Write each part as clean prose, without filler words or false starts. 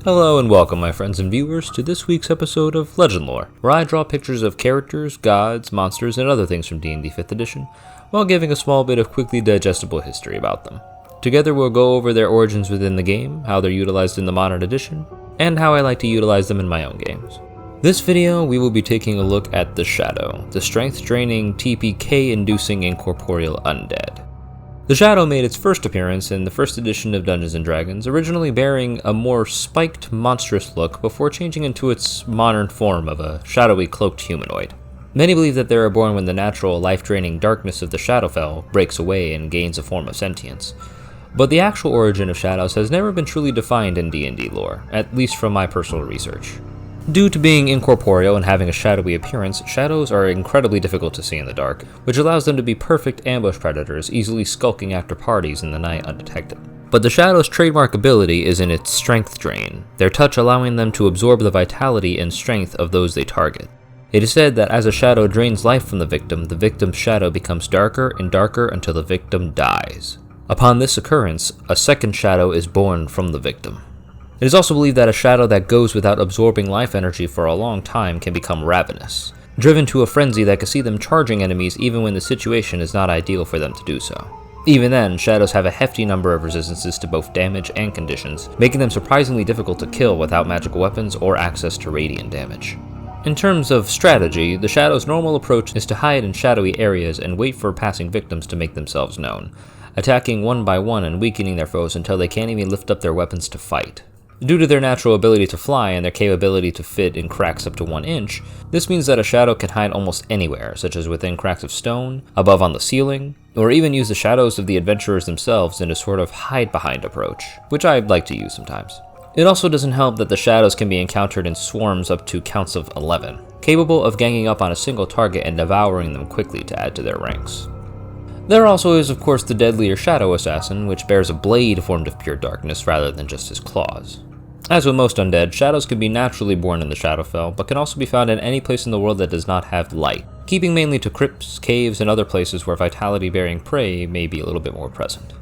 Hello and welcome, my friends and viewers, to this week's episode of Legendlore, where I draw pictures of characters, gods, monsters, and other things from D&D 5th edition, while giving a small bit of quickly digestible history about them. Together we'll go over their origins within the game, how they're utilized in the modern edition, and how I like to utilize them in my own games. This video we will be taking a look at the Shadow, the strength-draining, TPK-inducing incorporeal undead. The Shadow made its first appearance in the first edition of Dungeons & Dragons, originally bearing a more spiked, monstrous look before changing into its modern form of a shadowy cloaked humanoid. Many believe that they are born when the natural, life-draining darkness of the Shadowfell breaks away and gains a form of sentience. But the actual origin of shadows has never been truly defined in D&D lore, at least from my personal research. Due to being incorporeal and having a shadowy appearance, shadows are incredibly difficult to see in the dark, which allows them to be perfect ambush predators, easily skulking after parties in the night undetected. But the shadow's trademark ability is in its strength drain, their touch allowing them to absorb the vitality and strength of those they target. It is said that as a shadow drains life from the victim's shadow becomes darker and darker until the victim dies. Upon this occurrence, a second shadow is born from the victim. It is also believed that a shadow that goes without absorbing life energy for a long time can become ravenous, driven to a frenzy that can see them charging enemies even when the situation is not ideal for them to do so. Even then, shadows have a hefty number of resistances to both damage and conditions, making them surprisingly difficult to kill without magical weapons or access to radiant damage. In terms of strategy, the shadow's normal approach is to hide in shadowy areas and wait for passing victims to make themselves known, attacking one by one and weakening their foes until they can't even lift up their weapons to fight. Due to their natural ability to fly and their capability to fit in cracks up to 1 inch, this means that a shadow can hide almost anywhere, such as within cracks of stone, above on the ceiling, or even use the shadows of the adventurers themselves in a sort of hide-behind approach, which I like to use sometimes. It also doesn't help that the shadows can be encountered in swarms up to counts of 11, capable of ganging up on a single target and devouring them quickly to add to their ranks. There also is of course the deadlier Shadow Assassin, which bears a blade formed of pure darkness rather than just his claws. As with most undead, shadows can be naturally born in the Shadowfell, but can also be found in any place in the world that does not have light, keeping mainly to crypts, caves, and other places where vitality-bearing prey may be a little bit more present.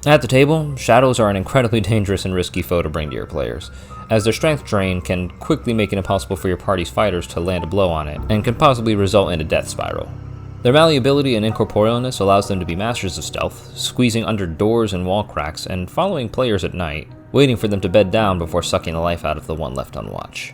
At the table, shadows are an incredibly dangerous and risky foe to bring to your players, as their strength drain can quickly make it impossible for your party's fighters to land a blow on it, and can possibly result in a death spiral. Their malleability and incorporealness allows them to be masters of stealth, squeezing under doors and wall cracks, and following players at night, waiting for them to bed down before sucking the life out of the one left on watch.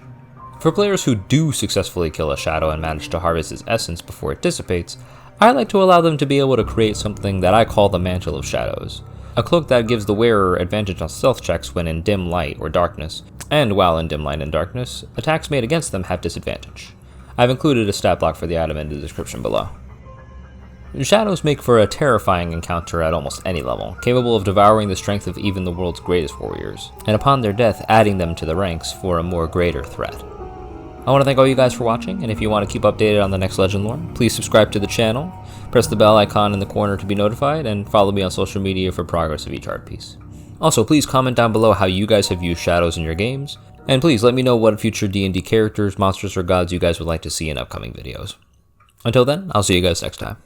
For players who do successfully kill a shadow and manage to harvest its essence before it dissipates, I like to allow them to be able to create something that I call the Mantle of Shadows, a cloak that gives the wearer advantage on stealth checks when in dim light or darkness, and while in dim light and darkness, attacks made against them have disadvantage. I've included a stat block for the item in the description below. Shadows make for a terrifying encounter at almost any level, capable of devouring the strength of even the world's greatest warriors, and upon their death adding them to the ranks for a more greater threat. I want to thank all you guys for watching, and if you want to keep updated on the next Legendlore, please subscribe to the channel, press the bell icon in the corner to be notified, and follow me on social media for progress of each art piece. Also, please comment down below how you guys have used shadows in your games, and please let me know what future D&D characters, monsters, or gods you guys would like to see in upcoming videos. Until then, I'll see you guys next time.